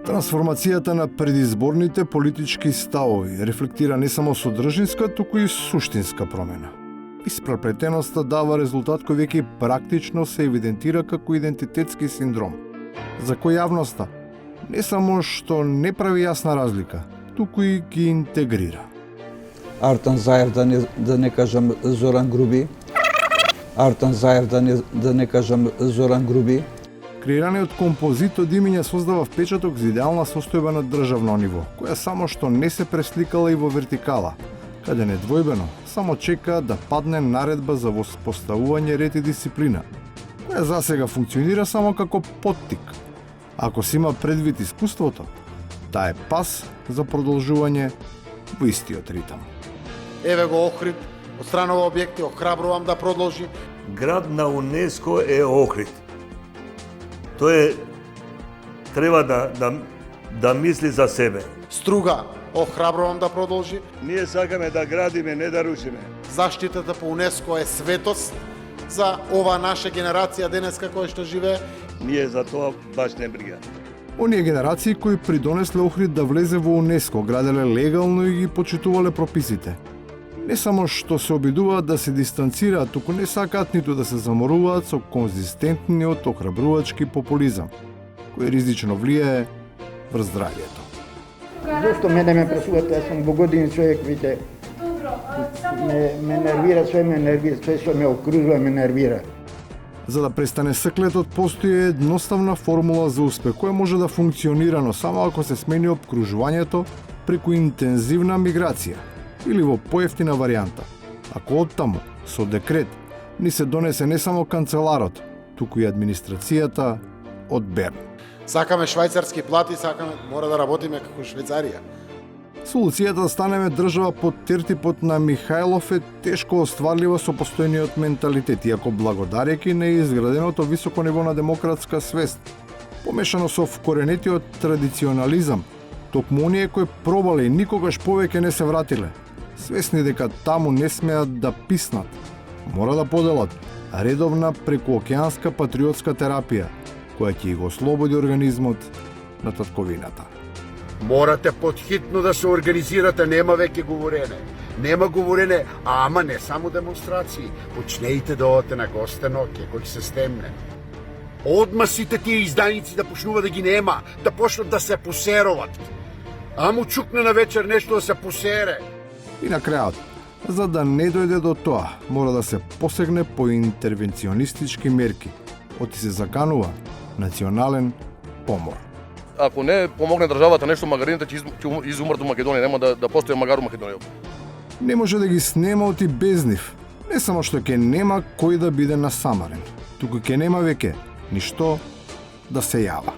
Трансформацијата на предизборните политички ставови рефлектира не само содржинска, туку и суштинска промена. Испреплетеноста дава резултат кој веќе практично се евидентира како идентитетски синдром, за кој јавноста не само што не прави јасна разлика, туку и ги интегрира. Артан Заев, да не кажам Зоран Груби. Артан Заев, да не кажам Зоран Груби. Креираниот композитор Димиња создава впечаток за идеална состојба на државно ниво, која само што не се пресликала и во вертикала, каде недвојбено само чека да падне наредба за воспоставување ред и дисциплина, која засега функционира само како поттик. Ако се има предвид искуството, таа е пас за продолжување во истиот ритам. Еве го Охрид, од странова објекти, охрабрувам да продолжи. Град на УНЕСКО е Охрид. Тој треба да мисли за себе. Струга, охрабрувам да продолжи. Ние сакаме да градиме, не да рушиме. Заштитата по УНЕСКО е светост за ова наша генерација денеска која што живее. Ние за тоа баш не брига. Оние генерации кои придонесле Охрид да влезе во УНЕСКО, граделе легално и ги почитувале прописите. Не само што се обидуваат да се дистанцираат, туку не сакаат ниту да се заморуваат со конзистентниот охрабрувачки популизам, кој ризично влијае врз здравјето. Зошто мене ме пресувате, јас сум богодин човек, видите. Ме нервира, све што ме окружува ме нервира. За да престане склетот, постои едноставна формула за успех, која може да функционира, но само ако се смени обкружувањето преку интензивна миграција или во поевтина варијанта. Ако оттаму, со декрет, ни се донесе не само канцеларот, туку и администрацијата од Берн. Сакаме швајцарски плати, мора да работиме како Швајцарија. Солуцијата да станеме држава под тертипот на Михајлов е тешко остварлива со постојниот менталитет, иако благодарејќи на изграденото високо ниво на демократска свест, помешано со вкоренетиот традиционализам, токму оние кои пробале и никогаш повеќе не се вратиле, свесни дека таму не смеат да писнат, мора да поделат редовна прекуокеанска патриотска терапија, која ќе го ослободи организмот на татковината. Морате подхитно да се организирате, нема веќе говорене. Нема говорене, ама не само демонстрации. Почнејте да одите на гостен оке, кој се стемне. Одма сите тие изданици да почнува да ги нема, да почнат да се посеруват. Аму чукне на вечер нешто да се посере. И на крајот, за да не дојде до тоа, мора да се посегне по интервенционистички мерки, оти се заканува национален помор. Ако не помогне државата нешто, магарините ќе изумрат у Македонија, нема да постои магар у Македонија. Не може да ги снема оти без нив. Не само што ќе нема кој да биде насамарен, туку ќе нема веќе ништо да се јава.